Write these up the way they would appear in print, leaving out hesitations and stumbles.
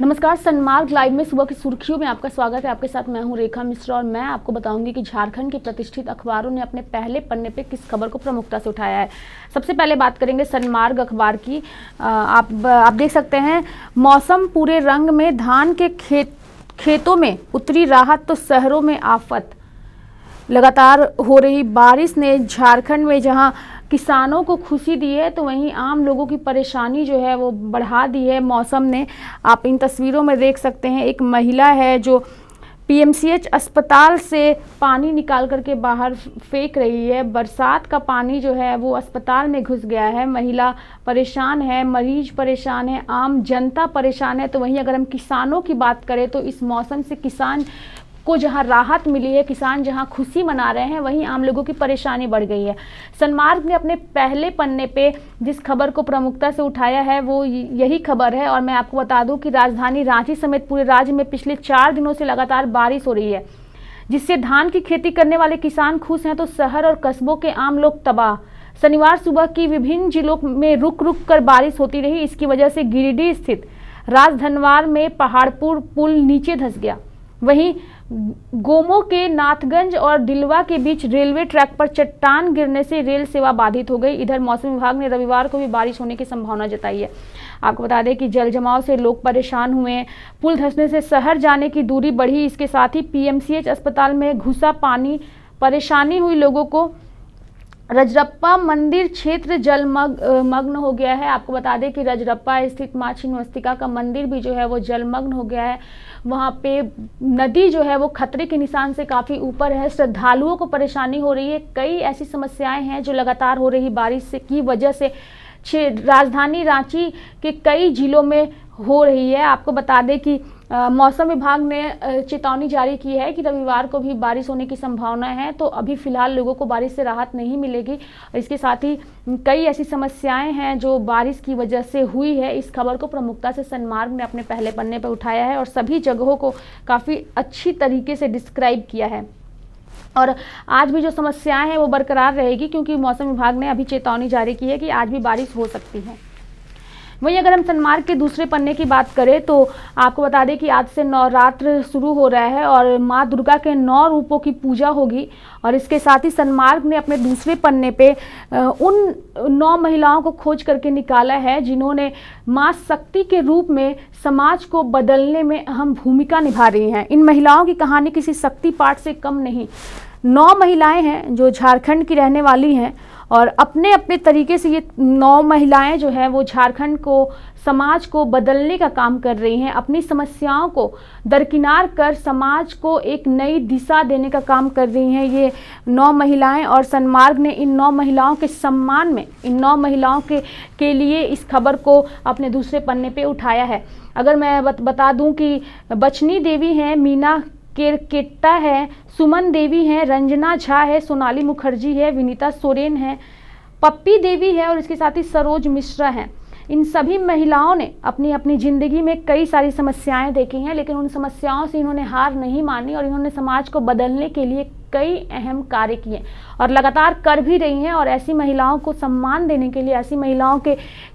नमस्कार, सनमार्ग लाइव में सुबह की सुर्खियों में आपका स्वागत है। आपके साथ मैं हूं रेखा मिश्रा और मैं आपको बताऊंगी कि झारखंड के प्रतिष्ठित अखबारों ने अपने पहले पन्ने पे किस खबर को प्रमुखता से उठाया है। सबसे पहले बात करेंगे सनमार्ग अखबार की। आप देख सकते हैं, मौसम पूरे रंग में, धान के खेतों में उतरी राहत तो शहरों में आफत। लगातार हो रही बारिश ने झारखंड में जहां किसानों को खुशी दी है तो वहीं आम लोगों की परेशानी जो है वो बढ़ा दी है मौसम ने। आप इन तस्वीरों में देख सकते हैं, एक महिला है जो पीएमसीएच अस्पताल से पानी निकाल करके बाहर फेंक रही है। बरसात का पानी जो है वो अस्पताल में घुस गया है। महिला परेशान है, मरीज परेशान है, आम जनता परेशान है। तो वहीं अगर हम किसानों की बात करें तो इस मौसम से किसान को जहां राहत मिली है, किसान जहां खुशी मना रहे हैं, वहीं आम लोगों की परेशानी बढ़ गई है। सनमार्ग ने अपने पहले पन्ने पे जिस खबर को प्रमुखता से उठाया है वो यही खबर है। और मैं आपको बता दूं कि राजधानी रांची समेत पूरे राज्य में पिछले 4 दिनों से लगातार बारिश हो रही है, जिससे धान की खेती करने वाले किसान खुश हैं तो शहर और कस्बों के आम लोग तबाह। शनिवार सुबह की विभिन्न जिलों में रुक रुक कर बारिश होती रही। इसकी वजह से गिरिडीह स्थित राजधनवार में पहाड़पुर पुल नीचे धंस गया। वहीं गोमो के नाथगंज और दिलवा के बीच रेलवे ट्रैक पर चट्टान गिरने से रेल सेवा बाधित हो गई। इधर मौसम विभाग ने रविवार को भी बारिश होने की संभावना जताई है। आपको बता दें कि जल जमाव से लोग परेशान हुए हैं। पुल धंसने से शहर जाने की दूरी बढ़ी। इसके साथ ही पीएमसीएच अस्पताल में घुसा पानी, परेशानी हुई लोगों को। रजरप्पा मंदिर क्षेत्र जलमग्न हो गया है। आपको बता दें कि रजरप्पा स्थित मां छिन्नमस्तिका का मंदिर भी जो है वो जलमग्न हो गया है। वहां पे नदी जो है वो खतरे के निशान से काफ़ी ऊपर है। श्रद्धालुओं को परेशानी हो रही है। कई ऐसी समस्याएं हैं जो लगातार हो रही बारिश से की वजह से राजधानी रांची के कई जिलों में हो रही है। आपको बता दें कि मौसम विभाग ने चेतावनी जारी की है कि रविवार को भी बारिश होने की संभावना है। तो अभी फिलहाल लोगों को बारिश से राहत नहीं मिलेगी। इसके साथ ही कई ऐसी समस्याएं हैं जो बारिश की वजह से हुई है। इस खबर को प्रमुखता से सनमार्ग ने अपने पहले पन्ने पर उठाया है और सभी जगहों को काफ़ी अच्छी तरीके से डिस्क्राइब किया है। और आज भी जो समस्याएं हैं वो बरकरार रहेगी, क्योंकि मौसम विभाग ने अभी चेतावनी जारी की है कि आज भी बारिश हो सकती है। वहीं अगर हम सनमार्ग के दूसरे पन्ने की बात करें तो आपको बता दें कि आज से नवरात्र शुरू हो रहा है और माँ दुर्गा के 9 रूपों की पूजा होगी। और इसके साथ ही सनमार्ग ने अपने दूसरे पन्ने पे उन 9 महिलाओं को खोज करके निकाला है जिन्होंने माँ शक्ति के रूप में समाज को बदलने में अहम भूमिका निभा रही हैं। इन महिलाओं की कहानी किसी शक्ति पाठ से कम नहीं। 9 महिलाएं हैं जो झारखंड की रहने वाली हैं और अपने अपने तरीके से ये 9 महिलाएं जो है वो झारखंड को, समाज को बदलने का काम कर रही हैं। अपनी समस्याओं को दरकिनार कर समाज को एक नई दिशा देने का काम कर रही हैं ये 9 महिलाएं। और सनमार्ग ने इन 9 महिलाओं के सम्मान में, इन 9 महिलाओं के लिए इस खबर को अपने दूसरे पन्ने पे उठाया है। अगर मैं बता दूं कि बचनी देवी हैं, मीना केरकेट्टा है, सुमन देवी हैं, रंजना झा है, सोनाली मुखर्जी है, विनीता सोरेन है, पप्पी देवी है और इसके साथ ही सरोज मिश्रा हैं। इन सभी महिलाओं ने अपनी अपनी ज़िंदगी में कई सारी समस्याएं देखी हैं, लेकिन उन समस्याओं से इन्होंने हार नहीं मानी और इन्होंने समाज को बदलने के लिए कई अहम कार्य किए और लगातार कर भी रही हैं। और ऐसी महिलाओं को सम्मान देने के लिए, ऐसी महिलाओं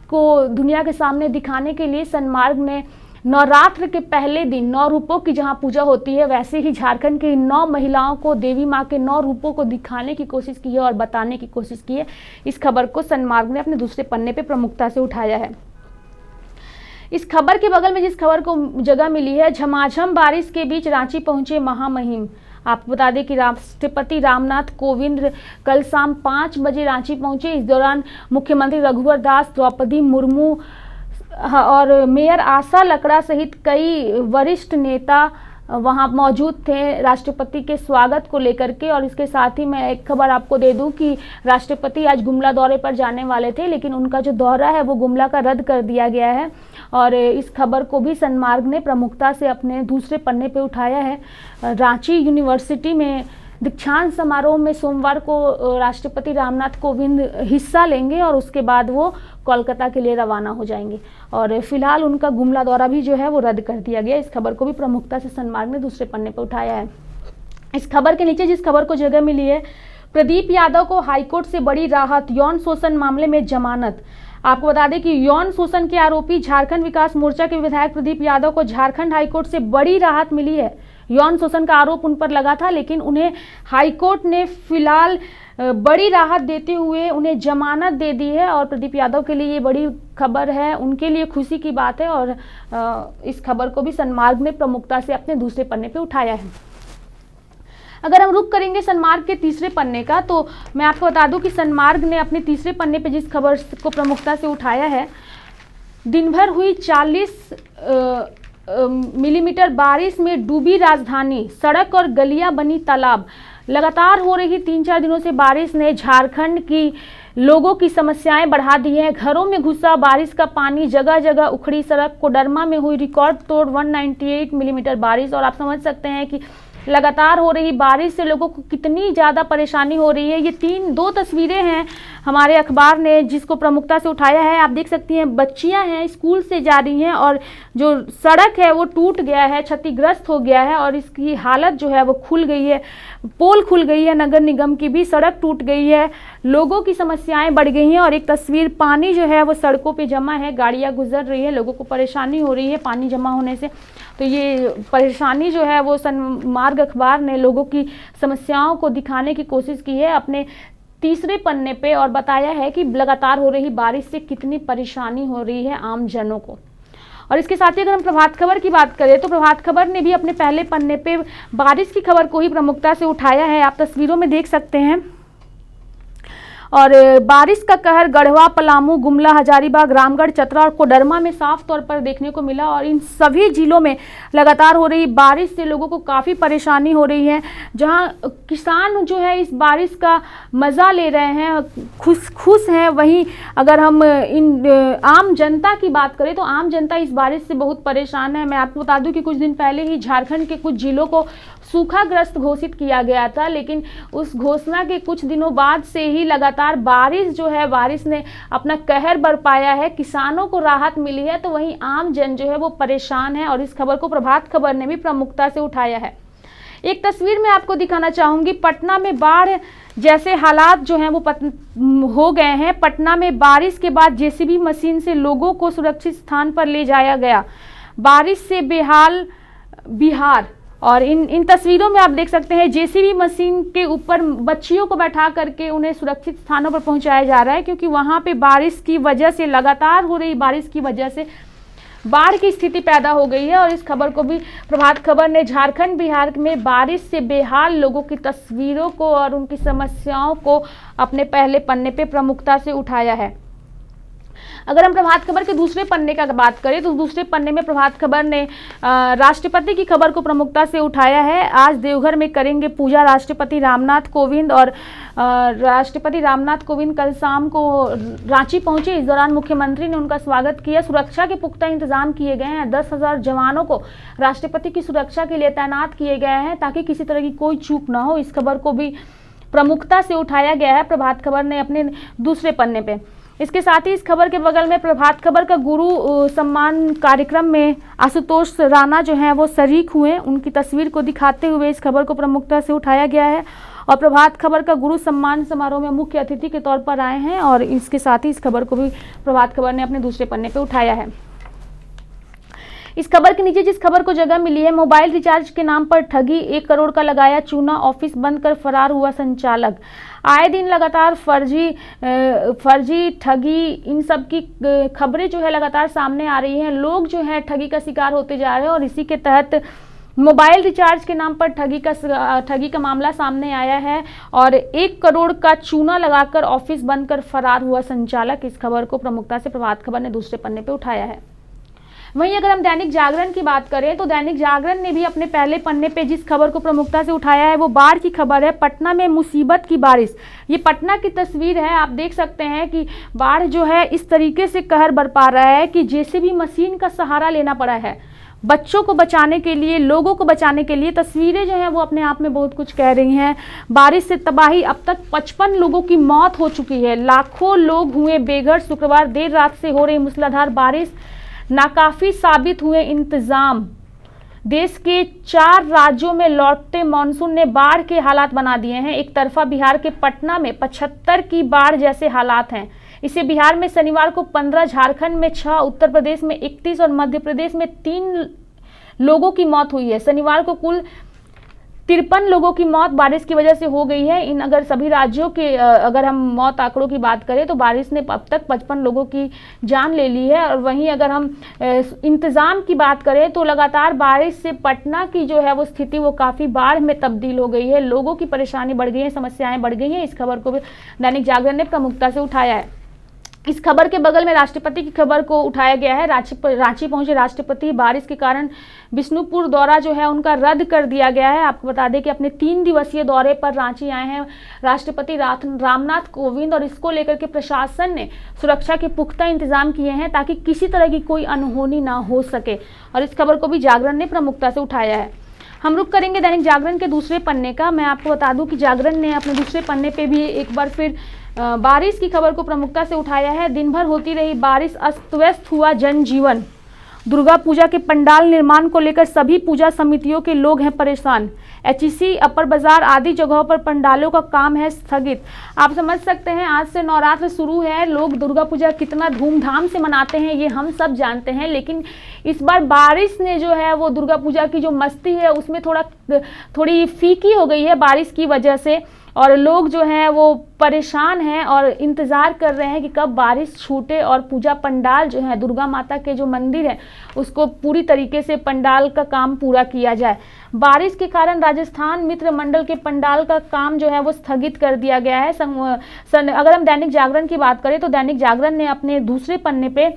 को दुनिया के सामने दिखाने के लिए सनमार्ग ने नवरात्र के पहले दिन 9 रूपों की जहां पूजा होती है, वैसे ही झारखंड की 9 महिलाओं को, देवी माँ के 9 रूपों को दिखाने की कोशिश की है और बताने की कोशिश की है। इस खबर को सनमार्ग ने अपने दूसरे पन्ने पे प्रमुखता से उठाया है। इस खबर के बगल में जिस खबर को जगह मिली है, झमाझम बारिश के बीच रांची पहुंचे महामहिम। आपको बता दें कि राष्ट्रपति रामनाथ कोविंद कल शाम 5 बजे रांची पहुंचे। इस दौरान मुख्यमंत्री रघुवर दास, द्रौपदी मुर्मू और मेयर आशा लकड़ा सहित कई वरिष्ठ नेता वहां मौजूद थे राष्ट्रपति के स्वागत को लेकर के। और इसके साथ ही मैं एक खबर आपको दे दूं कि राष्ट्रपति आज गुमला दौरे पर जाने वाले थे, लेकिन उनका जो दौरा है वो गुमला का रद्द कर दिया गया है। और इस खबर को भी सनमार्ग ने प्रमुखता से अपने दूसरे पन्ने पे उठाया है। रांची यूनिवर्सिटी में दीक्षांत समारोह में सोमवार को राष्ट्रपति रामनाथ कोविंद हिस्सा लेंगे और उसके बाद वो कोलकाता के लिए रवाना हो जाएंगे। और फिलहाल उनका गुमला दौरा भी जो है वो रद्द कर दिया गया। इस खबर को भी प्रमुखता से सनमार्ग ने दूसरे पन्ने पर उठाया है। इस खबर के नीचे जिस खबर को जगह मिली है, प्रदीप यादव को हाईकोर्ट से बड़ी राहत, यौन शोषण मामले में जमानत। आपको बता दें कि यौन शोषण के आरोपी झारखंड विकास मोर्चा के विधायक प्रदीप यादव को झारखंड हाईकोर्ट से बड़ी राहत मिली है। यौन शोषण का आरोप उन पर लगा था, लेकिन उन्हें हाईकोर्ट ने फिलहाल बड़ी राहत देते हुए उन्हें जमानत दे दी है और प्रदीप यादव के लिए ये बड़ी खबर है, उनके लिए खुशी की बात है और इस खबर को भी सन्मार्ग ने प्रमुखता से अपने दूसरे पन्ने पे उठाया है। अगर हम रुख करेंगे सन्मार्ग के तीसरे पन्ने का, तो मैं आपको बता दूं कि सन्मार्ग ने अपने तीसरे पन्ने पे जिस खबर को प्रमुखता से उठाया है, दिन भर हुई 40 मिलीमीटर बारिश में डूबी राजधानी, सड़क और गलियां बनी तालाब। लगातार हो रही 3-4 दिनों से बारिश ने झारखंड की लोगों की समस्याएं बढ़ा दी हैं। घरों में घुसा बारिश का पानी, जगह जगह उखड़ी सड़क। कोडरमा में हुई रिकॉर्ड तोड़ 198 मिलीमीटर बारिश। और आप समझ सकते हैं कि लगातार हो रही बारिश से लोगों को कितनी ज़्यादा परेशानी हो रही है। ये दो तस्वीरें हैं हमारे अखबार ने जिसको प्रमुखता से उठाया है। आप देख सकती हैं, बच्चियां हैं, स्कूल से जा रही हैं और जो सड़क है वो टूट गया है, क्षतिग्रस्त हो गया है और इसकी हालत जो है वो खुल गई है। पोल खुल गई है, नगर निगम की भी सड़क टूट गई है, लोगों की समस्याएं बढ़ गई हैं। और एक तस्वीर, पानी जो है वो सड़कों पे जमा है, गाड़ियां गुजर रही है, लोगों को परेशानी हो रही है पानी जमा होने से। तो ये परेशानी जो है वो सन्मार्ग अखबार ने लोगों की समस्याओं को दिखाने की कोशिश की है अपने तीसरे पन्ने पे और बताया है कि लगातार हो रही बारिश से कितनी परेशानी हो रही है आम जनों को। और इसके साथ ही अगर हम प्रभात खबर की बात करें तो प्रभात खबर ने भी अपने पहले पन्ने पे बारिश की खबर को ही प्रमुखता से उठाया है। आप तस्वीरों में देख सकते हैं। और बारिश का कहर गढ़वा, पलामू, गुमला, हजारीबाग, रामगढ़, चतरा और कोडरमा में साफ तौर पर देखने को मिला। और इन सभी जिलों में लगातार हो रही बारिश से लोगों को काफ़ी परेशानी हो रही है। जहां किसान जो है इस बारिश का मज़ा ले रहे हैं, खुश हैं, वहीं अगर हम इन आम जनता की बात करें तो आम जनता इस बारिश से बहुत परेशान है। मैं आपको बता दूं कि कुछ दिन पहले ही झारखंड के कुछ जिलों को सूखाग्रस्त घोषित किया गया था, लेकिन उस घोषणा के कुछ दिनों बाद से ही लगातार बारिश जो है, बारिश ने अपना कहर बरपाया है, किसानों को राहत मिली है, तो वहीं आम जन जो है वो परेशान है। और इस खबर को प्रभात खबर ने भी प्रमुखता से उठाया है। एक तस्वीर मैं आपको दिखाना चाहूंगी। पटना में बाढ़ जैसे हालात जो हैं वो हो गए हैं। पटना में बारिश के बाद जेसीबी मशीन से लोगों को सुरक्षित स्थान पर ले जाया गया। बारिश से बेहाल बिहार। और इन तस्वीरों में आप देख सकते हैं जेसीबी मशीन के ऊपर बच्चियों को बैठा करके उन्हें सुरक्षित स्थानों पर पहुंचाया जा रहा है, क्योंकि वहां पे बारिश की वजह से, लगातार हो रही बारिश की वजह से बाढ़ की स्थिति पैदा हो गई है। और इस खबर को भी प्रभात खबर ने झारखंड बिहार में बारिश से बेहाल लोगों की तस्वीरों को और उनकी समस्याओं को अपने पहले पन्ने पे प्रमुखता से उठाया है। अगर हम प्रभात खबर के दूसरे पन्ने का बात करें तो दूसरे पन्ने में प्रभात खबर ने राष्ट्रपति की खबर को प्रमुखता से उठाया है। आज देवघर में करेंगे पूजा राष्ट्रपति रामनाथ कोविंद। और राष्ट्रपति रामनाथ कोविंद कल शाम को रांची पहुंचे। इस दौरान मुख्यमंत्री ने उनका स्वागत किया। सुरक्षा के पुख्ता इंतजाम किए गए हैं। 10,000 जवानों को राष्ट्रपति की सुरक्षा के लिए तैनात किए गए हैं ताकि किसी तरह की कोई चूक ना हो। इस खबर को भी प्रमुखता से उठाया गया है प्रभात खबर ने अपने दूसरे पन्ने पे। इसके साथ ही इस खबर के बगल में प्रभात खबर का गुरु सम्मान कार्यक्रम में आशुतोष राणा जो हैं वो शरीक हुए। उनकी तस्वीर को दिखाते हुए इस खबर को प्रमुखता से उठाया गया है। और प्रभात खबर का गुरु सम्मान समारोह में मुख्य अतिथि के तौर पर आए हैं। और इसके साथ ही इस खबर को भी प्रभात खबर ने अपने दूसरे पन्ने पे उठाया है। इस खबर के नीचे जिस खबर को जगह मिली है, मोबाइल रिचार्ज के नाम पर ठगी, 1 करोड़ का लगाया चूना, ऑफिस बंद कर फरार हुआ संचालक। आए दिन लगातार फर्जी ठगी, इन सब की खबरें जो है लगातार सामने आ रही हैं। लोग जो है ठगी का शिकार होते जा रहे हैं और इसी के तहत मोबाइल रिचार्ज के नाम पर ठगी का मामला सामने आया है। और 1 करोड़ का चूना लगाकर ऑफिस बंद कर फरार हुआ संचालक। इस खबर को प्रमुखता से प्रभात खबर ने दूसरे पन्ने पे उठाया है। वहीं अगर हम दैनिक जागरण की बात करें तो दैनिक जागरण ने भी अपने पहले पन्ने पे जिस खबर को प्रमुखता से उठाया है वो बाढ़ की खबर है। पटना में मुसीबत की बारिश। ये पटना की तस्वीर है। आप देख सकते हैं कि बाढ़ जो है इस तरीके से कहर बरपा रहा है कि जेसीबी मशीन का सहारा लेना पड़ा है बच्चों को बचाने के लिए, लोगों को बचाने के लिए। तस्वीरें जो हैं वो अपने आप में बहुत कुछ कह रही हैं। बारिश से तबाही, अब तक 55 लोगों की मौत हो चुकी है, लाखों लोग हुए बेघर। शुक्रवार देर रात से हो रही मूसलाधार बारिश नाकाफी साबित हुए इंतजाम। देश के 4 राज्यों में लौटते मानसून ने बाढ़ के हालात बना दिए हैं। एक तरफा बिहार के पटना में 75 की बाढ़ जैसे हालात हैं। इसे बिहार में शनिवार को 15, झारखंड में 6, उत्तर प्रदेश में 31 और मध्य प्रदेश में 3 लोगों की मौत हुई है। शनिवार को कुल 53 लोगों की मौत बारिश की वजह से हो गई है। इन अगर सभी राज्यों के अगर हम मौत आंकड़ों की बात करें तो बारिश ने अब तक 55 लोगों की जान ले ली है। और वहीं अगर हम इंतज़ाम की बात करें तो लगातार बारिश से पटना की जो है वो स्थिति वो काफ़ी बाढ़ में तब्दील हो गई है। लोगों की परेशानी बढ़ गई है, समस्याएं बढ़ गई हैं। इस खबर को भी दैनिक जागरण ने प्रमुखता से उठाया है। इस खबर के बगल में राष्ट्रपति की खबर को उठाया गया है। रांची पहुंचे राष्ट्रपति, बारिश के कारण बिष्णुपुर दौरा जो है उनका रद्द कर दिया गया है। आपको बता दें कि अपने 3 दिवसीय दौरे पर रांची आए हैं राष्ट्रपति रामनाथ कोविंद और इसको लेकर के प्रशासन ने सुरक्षा के पुख्ता इंतजाम किए हैं ताकि किसी तरह की कोई अनहोनी ना हो सके। और इस खबर को भी जागरण ने प्रमुखता से उठाया है। हम रुक करेंगे दैनिक जागरण के दूसरे पन्ने का। मैं आपको बता दूं कि जागरण ने अपने दूसरे पन्ने पे भी एक बार फिर बारिश की खबर को प्रमुखता से उठाया है। दिन भर होती रही बारिश, अस्त व्यस्त हुआ जनजीवन। दुर्गा पूजा के पंडाल निर्माण को लेकर सभी पूजा समितियों के लोग हैं परेशान। एचईसी, अपर बाजार आदि जगहों पर पंडालों का काम है स्थगित। आप समझ सकते हैं आज से नवरात्र शुरू है। लोग दुर्गा पूजा कितना धूमधाम से मनाते हैं ये हम सब जानते हैं, लेकिन इस बार बारिश ने जो है वो दुर्गा पूजा की जो मस्ती है उसमें थोड़ी फीकी हो गई है बारिश की वजह से। और लोग जो हैं वो परेशान हैं और इंतज़ार कर रहे हैं कि कब बारिश छूटे और पूजा पंडाल जो है दुर्गा माता के जो मंदिर है उसको पूरी तरीके से पंडाल का काम पूरा किया जाए। बारिश के कारण राजस्थान मित्र मंडल के पंडाल का काम जो है वो स्थगित कर दिया गया है। अगर हम दैनिक जागरण की बात करें तो दैनिक जागरण ने अपने दूसरे पन्ने पे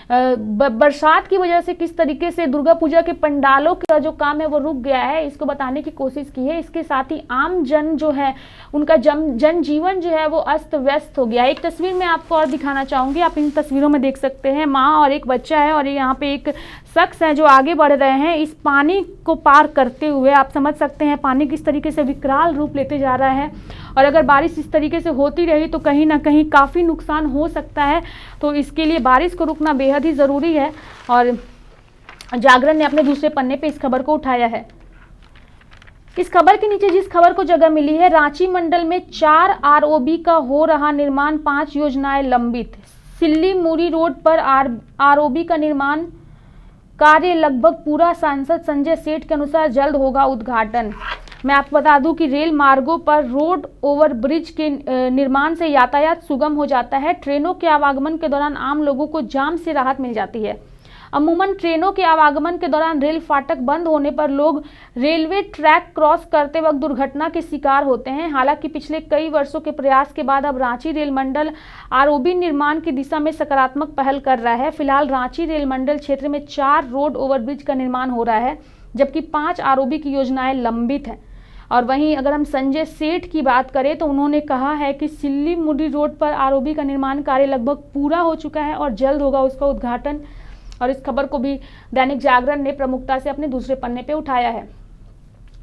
बरसात की वजह से किस तरीके से दुर्गा पूजा के पंडालों का जो काम है वो रुक गया है इसको बताने की कोशिश की है। इसके साथ ही आम जन जो है उनका जनजीवन जो है वो अस्त व्यस्त हो गया है। एक तस्वीर मैं आपको और दिखाना चाहूँगी। आप इन तस्वीरों में देख सकते हैं माँ और एक बच्चा है और यहाँ पे एक शख्स है जो आगे बढ़ रहे हैं इस पानी को पार करते हुए। आप समझ सकते हैं पानी किस तरीके से विकराल रूप लेते जा रहा है और अगर बारिश इस तरीके से होती रही तो कहीं ना कहीं काफ़ी नुकसान हो सकता है। तो इसके लिए बारिश को रुकना बेहद ही ज़रूरी है और जागरण ने अपने दूसरे पन्ने पे इस खबर को उठाया है। इस खबर के नीचे जिस खबर को जगह मिली है, रांची मंडल में 4 आरओबी का हो रहा निर्माण, 5 योजनाएं लंबित। सिल्ली मुरी रोड पर आरओबी का निर्माण कार्य लगभग पूरा। सांसद संजय सेठ के अनुसार जल्द होगा उद्घाटन। मैं आपको बता दूं कि रेल मार्गों पर रोड ओवर ब्रिज के निर्माण से यातायात सुगम हो जाता है। ट्रेनों के आवागमन के दौरान आम लोगों को जाम से राहत मिल जाती है। अमूमन ट्रेनों के आवागमन के दौरान रेल फाटक बंद होने पर लोग रेलवे ट्रैक क्रॉस करते वक्त दुर्घटना के शिकार होते हैं। हालांकि पिछले कई वर्षों के प्रयास के बाद अब रांची रेल मंडल आरओबी निर्माण की दिशा में सकारात्मक पहल कर रहा है। फिलहाल रांची रेल मंडल क्षेत्र में 4 रोड ओवरब्रिज का निर्माण हो रहा है जबकि 5 आरओबी की योजनाएं लंबित हैं। और वहीं अगर हम संजय सेठ की बात करें तो उन्होंने कहा है कि सिल्ली मुरी रोड पर आरओबी का निर्माण कार्य लगभग पूरा हो चुका है और जल्द होगा उसका उद्घाटन। और इस खबर को भी दैनिक जागरण ने प्रमुखता से अपने दूसरे पन्ने पे उठाया है।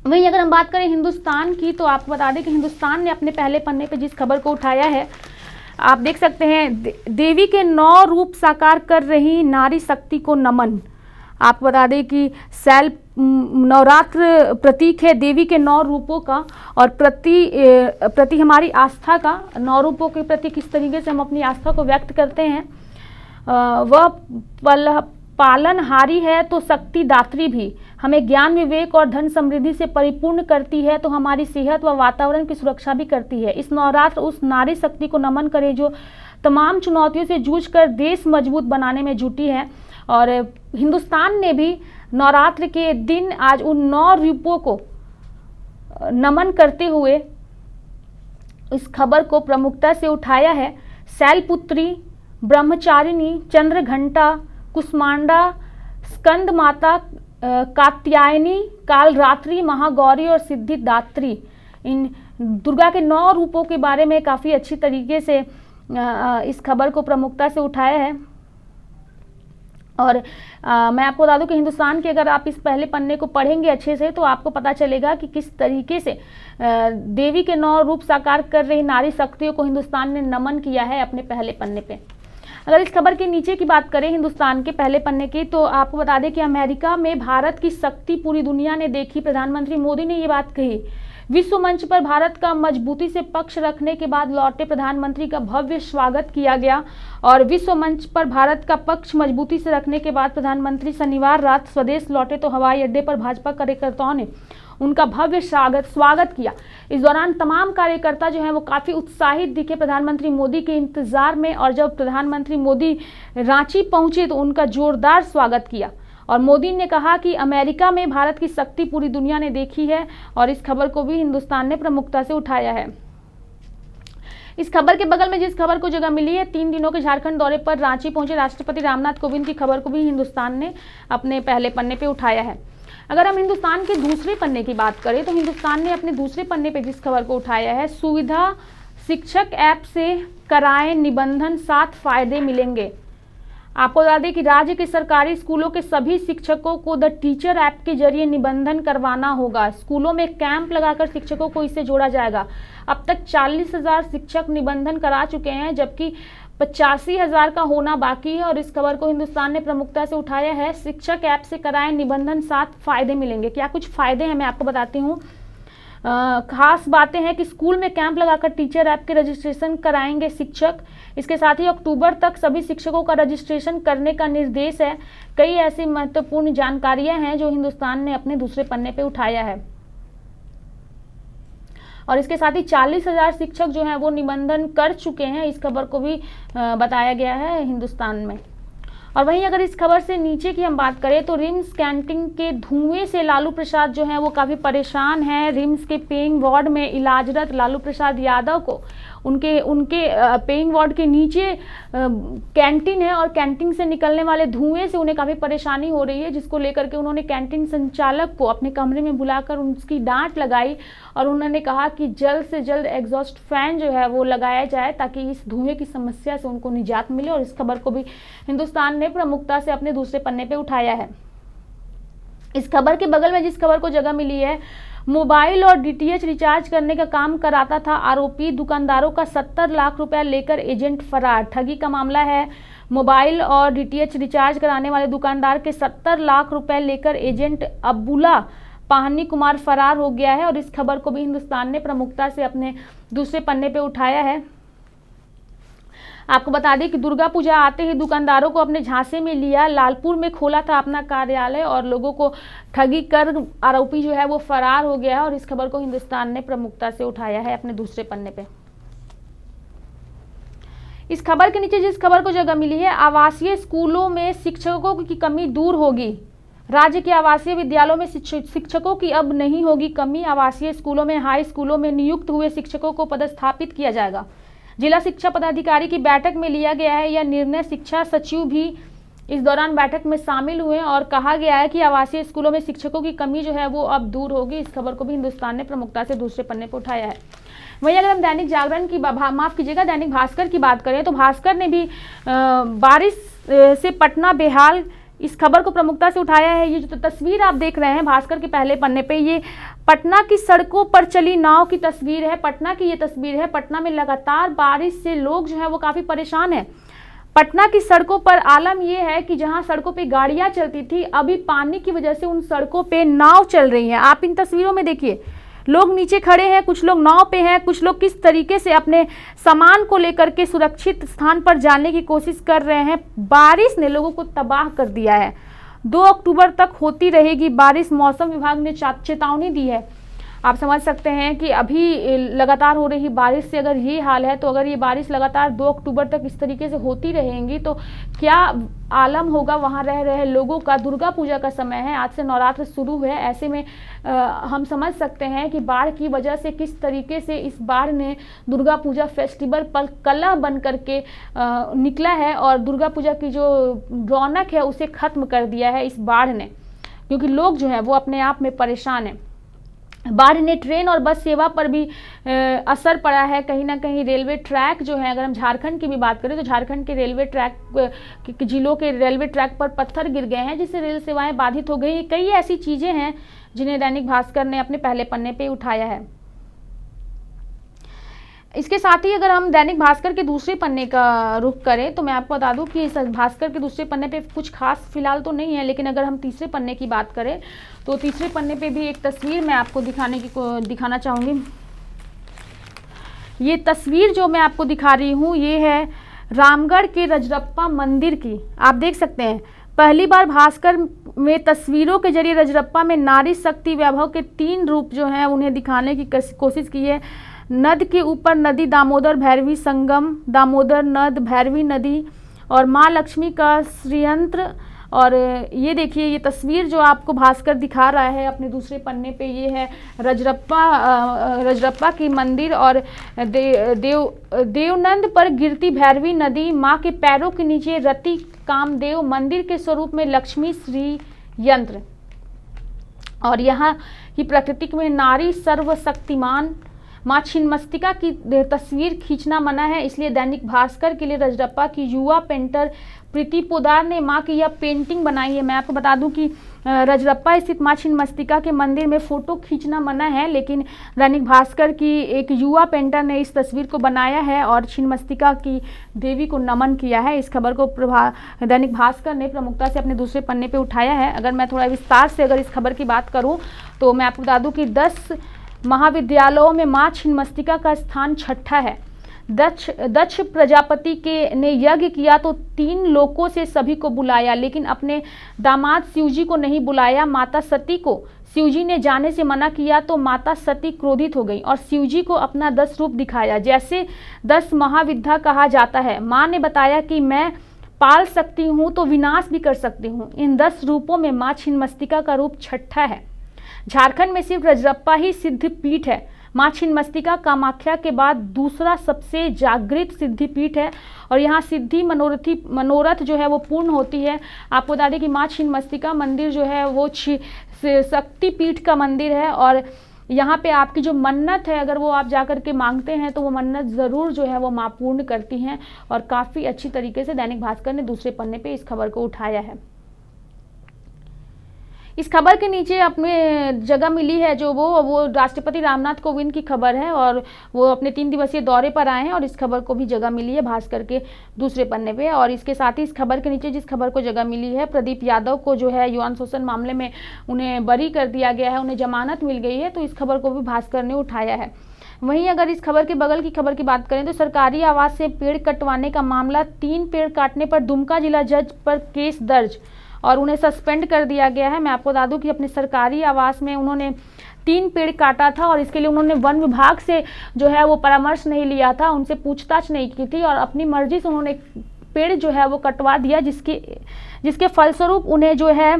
वहीं अगर हम बात करें हिंदुस्तान की तो आपको बता दें कि हिंदुस्तान ने अपने पहले पन्ने पे जिस खबर को उठाया है आप देख सकते हैं, देवी के 9 रूप साकार कर रही नारी शक्ति को नमन। आपको बता दें कि नवरात्र प्रतीक है देवी के 9 रूपों का और प्रति हमारी आस्था का। 9 रूपों के प्रति किस तरीके से हम अपनी आस्था को व्यक्त करते हैं। वह पालनहारी है तो शक्ति दात्री भी, हमें ज्ञान विवेक और धन समृद्धि से परिपूर्ण करती है तो हमारी सेहत व वातावरण की सुरक्षा भी करती है। इस नवरात्र उस नारी शक्ति को नमन करें जो तमाम चुनौतियों से जूझकर देश मजबूत बनाने में जुटी है। और हिंदुस्तान ने भी नवरात्र के दिन आज उन 9 रूपों को नमन करते हुए इस खबर को प्रमुखता से उठाया है। शैलपुत्री, ब्रह्मचारिणी, चंद्रघंटा, कुष्मांडा, स्कंद माता, कात्यायनी, कालरात्रि, महागौरी और सिद्धिदात्री, इन दुर्गा के 9 रूपों के बारे में काफ़ी अच्छी तरीके से इस खबर को प्रमुखता से उठाया है। और मैं आपको बता दूं कि हिंदुस्तान के अगर आप इस पहले पन्ने को पढ़ेंगे अच्छे से तो आपको पता चलेगा कि किस तरीके से देवी के 9 रूप साकार कर रही नारी शक्तियों को हिंदुस्तान ने नमन किया है अपने पहले पन्ने पे। अगर इस खबर के नीचे की बात करें हिंदुस्तान के पहले पन्ने की तो आपको बता दें कि अमेरिका में भारत की शक्ति पूरी दुनिया ने देखी। प्रधानमंत्री मोदी ने ये बात कही विश्व मंच पर भारत का मजबूती से पक्ष रखने के बाद लौटे प्रधानमंत्री का भव्य स्वागत किया गया। और विश्व मंच पर भारत का पक्ष मजबूती से रखने के बाद प्रधानमंत्री शनिवार रात स्वदेश लौटे तो हवाई अड्डे पर भाजपा कार्यकर्ताओं ने उनका भव्य स्वागत किया। इस दौरान तमाम कार्यकर्ता जो हैं वो काफ़ी उत्साहित दिखे प्रधानमंत्री मोदी के इंतजार में। और जब प्रधानमंत्री मोदी रांची पहुंचे तो उनका जोरदार स्वागत किया। और मोदी ने कहा कि अमेरिका में भारत की शक्ति पूरी दुनिया ने देखी है। और इस खबर को भी हिंदुस्तान ने प्रमुखता से उठाया है। इस खबर के बगल में जिस खबर को जगह मिली है, 3 दिनों के झारखंड दौरे पर रांची पहुंचे राष्ट्रपति रामनाथ कोविंद की खबर को भी हिंदुस्तान ने अपने पहले पन्ने पे उठाया है। अगर हम हिंदुस्तान के दूसरे पन्ने की बात करें तो हिंदुस्तान ने अपने दूसरे पन्ने पे जिस खबर को उठाया है, सुविधा शिक्षक ऐप से कराएं निबंधन 7 फायदे मिलेंगे। आपको बता दें कि राज्य के सरकारी स्कूलों के सभी शिक्षकों को द टीचर ऐप के जरिए निबंधन करवाना होगा। स्कूलों में कैंप लगाकर शिक्षकों को इससे जोड़ा जाएगा। अब तक 40,000 शिक्षक निबंधन करा चुके हैं, जबकि 85,000 का होना बाकी है। और इस खबर को हिंदुस्तान ने प्रमुखता से उठाया है। शिक्षक ऐप से कराएं निबंधन 7 फायदे मिलेंगे। क्या कुछ फायदे हैं मैं आपको बताती हूँ। खास बातें हैं कि स्कूल में कैंप लगाकर टीचर ऐप के रजिस्ट्रेशन कराएंगे शिक्षक। इसके साथ ही अक्टूबर तक सभी शिक्षकों का रजिस्ट्रेशन करने का निर्देश है। कई ऐसी महत्वपूर्ण जानकारियां हैं जो हिंदुस्तान ने अपने दूसरे पन्ने पे उठाया है। और इसके साथ ही 40,000 शिक्षक जो हैं वो निबंधन कर चुके हैं। इस खबर को भी बताया गया है हिंदुस्तान में। और वहीं अगर इस खबर से नीचे की हम बात करें तो रिम्स कैंटीन के धुएं से लालू प्रसाद जो हैं वो काफ़ी परेशान हैं। रिम्स के पेइंग वार्ड में इलाजरत लालू प्रसाद यादव को उनके पेइंग वार्ड के नीचे कैंटीन है और कैंटीन से निकलने वाले धुएं से उन्हें काफ़ी परेशानी हो रही है, जिसको लेकर के उन्होंने कैंटीन संचालक को अपने कमरे में बुलाकर उसकी डांट लगाई। और उन्होंने कहा कि जल्द से जल्द एग्जॉस्ट फैन जो है वो लगाया जाए ताकि इस धुएं की समस्या से उनको निजात मिले। और इस खबर को भी हिंदुस्तान ने प्रमुखता से अपने दूसरे पन्ने पे उठाया है। इस खबर के बगल में जिस खबर को जगह मिली है, मोबाइल और डीटीएच रिचार्ज करने का काम कराता था आरोपी, दुकानदारों का 70 लाख रुपया लेकर एजेंट फरार। ठगी का मामला है। मोबाइल और डीटीएच रिचार्ज कराने वाले दुकानदार के 70 लाख रुपए लेकर एजेंट अब्दुल्ला पाहनी कुमार फरार हो गया है। और इस खबर को भी हिंदुस्तान ने प्रमुखता से अपने दूसरे पन्ने पे उठाया है। आपको बता दें कि दुर्गा पूजा आते ही दुकानदारों को अपने झांसे में लिया, लालपुर में खोला था अपना कार्यालय और लोगों को ठगी कर आरोपी जो है वो फरार हो गया है। और इस खबर को हिंदुस्तान ने प्रमुखता से उठाया है अपने दूसरे पन्ने पे। इस खबर के नीचे जिस खबर को जगह मिली है, आवासीय स्कूलों में शिक्षकों की कमी दूर होगी। राज्य के आवासीय विद्यालयों में शिक्षकों की अब नहीं होगी कमी। आवासीय स्कूलों में हाई स्कूलों में नियुक्त हुए शिक्षकों को पदस्थापित किया जाएगा। जिला शिक्षा पदाधिकारी की बैठक में लिया गया है यह निर्णय। शिक्षा सचिव भी इस दौरान बैठक में शामिल हुए और कहा गया है कि आवासीय स्कूलों में शिक्षकों की कमी जो है वो अब दूर होगी। इस खबर को भी हिंदुस्तान ने प्रमुखता से दूसरे पन्ने पर उठाया है। वहीं अगर हम दैनिक जागरण की माफ कीजिएगा दैनिक भास्कर की बात करें तो भास्कर ने भी बारिश से पटना बेहाल इस खबर को प्रमुखता से उठाया है। ये जो तस्वीर आप देख रहे हैं भास्कर के पहले पन्ने पे, ये पटना की सड़कों पर चली नाव की तस्वीर है। पटना की ये तस्वीर है। पटना में लगातार बारिश से लोग जो है वो काफ़ी परेशान हैं। पटना की सड़कों पर आलम यह है कि जहां सड़कों पे गाड़ियां चलती थी, अभी पानी की वजह से उन सड़कों पे नाव चल रही हैं। आप इन तस्वीरों में देखिए, लोग नीचे खड़े हैं, कुछ लोग नाव पे हैं, कुछ लोग किस तरीके से अपने सामान को लेकर के सुरक्षित स्थान पर जाने की कोशिश कर रहे हैं। बारिश ने लोगों को तबाह कर दिया है। 2 अक्टूबर तक होती रहेगी बारिश, मौसम विभाग ने चेतावनी दी है। आप समझ सकते हैं कि अभी लगातार हो रही बारिश से अगर ये हाल है तो अगर ये बारिश लगातार 2 अक्टूबर तक इस तरीके से होती रहेंगी तो क्या आलम होगा वहाँ रह रहे लोगों का। दुर्गा पूजा का समय है, आज से नवरात्र शुरू है। ऐसे में हम समझ सकते हैं कि बाढ़ की वजह से किस तरीके से इस बाढ़ ने दुर्गा पूजा फेस्टिवल पर कलह बन करके निकला है और दुर्गा पूजा की जो रौनक है उसे ख़त्म कर दिया है इस बाढ़ ने, क्योंकि लोग जो है वो अपने आप में परेशान हैं। बाढ़ ने ट्रेन और बस सेवा पर भी असर पड़ा है। कहीं ना कहीं रेलवे ट्रैक जो है, अगर हम झारखंड की भी बात करें तो झारखंड के रेलवे ट्रैक जिलों के रेलवे ट्रैक पर पत्थर गिर गए हैं जिससे रेल सेवाएं बाधित हो गई। कई ऐसी चीज़ें हैं जिन्हें दैनिक भास्कर ने अपने पहले पन्ने पे उठाया है। इसके साथ ही अगर हम दैनिक भास्कर के दूसरे पन्ने का रुख करें तो मैं आपको बता दूं कि इस भास्कर के दूसरे पन्ने पे कुछ खास फिलहाल तो नहीं है, लेकिन अगर हम तीसरे पन्ने की बात करें तो तीसरे पन्ने पे भी एक तस्वीर मैं आपको दिखाना चाहूँगी। ये तस्वीर जो मैं आपको दिखा रही हूँ ये है रामगढ़ के रजरप्पा मंदिर की। आप देख सकते हैं पहली बार भास्कर में तस्वीरों के जरिए रजरप्पा में नारी शक्ति वैभव के 3 रूप जो हैं उन्हें दिखाने की कोशिश की है। नद के ऊपर नदी दामोदर भैरवी संगम, दामोदर नद भैरवी नदी और माँ लक्ष्मी का श्रीयंत्र। और ये देखिए ये तस्वीर जो आपको भास्कर दिखा रहा है अपने दूसरे पन्ने पे, ये है रजरप्पा की मंदिर और देवनंद पर गिरती भैरवी नदी, माँ के पैरों के नीचे रति कामदेव, मंदिर के स्वरूप में लक्ष्मी श्री यंत्र। और यहाँ की प्रकृति में नारी सर्वशक्तिमान माँ छिन्नमस्तिका की तस्वीर खींचना मना है, इसलिए दैनिक भास्कर के लिए रजरप्पा की युवा पेंटर प्रीति पोदार ने माँ की यह पेंटिंग बनाई है। मैं आपको बता दूं कि रजरप्पा स्थित माँ छिन्नमस्तिका के मंदिर में फ़ोटो खींचना मना है, लेकिन दैनिक भास्कर की एक युवा पेंटर ने इस तस्वीर को बनाया है और छिन्नमस्तिका की देवी को नमन किया है। इस खबर को दैनिक भास्कर ने प्रमुखता से अपने दूसरे पन्ने पर उठाया है। अगर मैं थोड़ा विस्तार से अगर इस खबर की बात करूँ तो मैं आपको बता दूँ कि 10 महाविद्यालयों में माँ छिन्नमस्तिका का स्थान 6ठा है। दक्ष प्रजापति ने यज्ञ किया तो 3 लोकों से सभी को बुलाया, लेकिन अपने दामाद शिवजी को नहीं बुलाया। माता सती को शिवजी ने जाने से मना किया तो माता सती क्रोधित हो गई और शिवजी को अपना 10 रूप दिखाया, जैसे 10 महाविद्या कहा जाता है। माँ ने बताया कि मैं पाल सकती हूँ तो विनाश भी कर सकती हूँ। इन 10 रूपों में माँ छिन्नमस्तिका का रूप 6ठा है। झारखंड में सिर्फ रजरप्पा ही सिद्ध पीठ है। माँ छिन्नमस्तिका कामाख्या के बाद दूसरा सबसे जागृत सिद्धिपीठ है और यहाँ सिद्धि मनोरथ जो है वो पूर्ण होती है। आपको बता दें कि माँ छिन्नमस्तिका मंदिर जो है वो शक्तिपीठ का मंदिर है और यहाँ पे आपकी जो मन्नत है अगर वो आप जाकर के मांगते हैं तो वो मन्नत ज़रूर जो है वो माँ पूर्ण करती हैं। और काफ़ी अच्छी तरीके से दैनिक भास्कर ने दूसरे पन्ने पे इस खबर को उठाया है। इस खबर के नीचे अपने जगह मिली है जो वो राष्ट्रपति रामनाथ कोविंद की खबर है और वो अपने 3 दिवसीय दौरे पर आए हैं और इस खबर को भी जगह मिली है भास्कर के दूसरे पन्ने पे। और इसके साथ ही इस खबर के नीचे जिस खबर को जगह मिली है, प्रदीप यादव को जो है यौन शोषण मामले में उन्हें बरी कर दिया गया है, उन्हें जमानत मिल गई है, तो इस खबर को भी भास्कर ने उठाया है। वहीं अगर इस खबर के बगल की खबर की बात करें तो सरकारी आवास से पेड़ कटवाने का मामला, 3 पेड़ काटने पर दुमका जिला जज पर केस दर्ज और उन्हें सस्पेंड कर दिया गया है। मैं आपको बता दूं कि अपने सरकारी आवास में उन्होंने 3 पेड़ काटा था और इसके लिए उन्होंने वन विभाग से जो है वो परामर्श नहीं लिया था, उनसे पूछताछ नहीं की थी और अपनी मर्जी से उन्होंने पेड़ जो है वो कटवा दिया, जिसके फलस्वरूप उन्हें जो है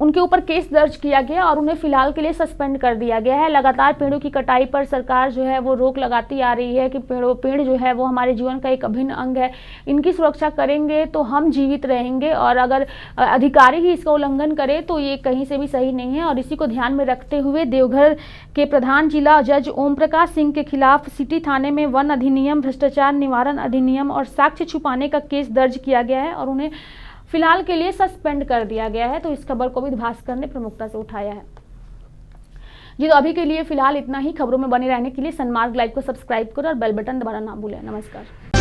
उनके ऊपर केस दर्ज किया गया और उन्हें फिलहाल के लिए सस्पेंड कर दिया गया है। लगातार पेड़ों की कटाई पर सरकार जो है वो रोक लगाती आ रही है कि पेड़ जो है वो हमारे जीवन का एक अभिन्न अंग है, इनकी सुरक्षा करेंगे तो हम जीवित रहेंगे और अगर अधिकारी ही इसका उल्लंघन करे तो ये कहीं से भी सही नहीं है। और इसी को ध्यान में रखते हुए देवघर के प्रधान जिला जज ओम प्रकाश सिंह के खिलाफ सिटी थाने में वन अधिनियम, भ्रष्टाचार निवारण अधिनियम और साक्ष्य छुपाने का केस दर्ज किया गया है और उन्हें फिलहाल के लिए सस्पेंड कर दिया गया है। तो इस खबर को भी भास्कर ने प्रमुखता से उठाया है। जी तो अभी के लिए फिलहाल इतना ही। खबरों में बने रहने के लिए सनमार्ग लाइव को सब्सक्राइब करो और बेल बटन दबाना ना भूलें। नमस्कार।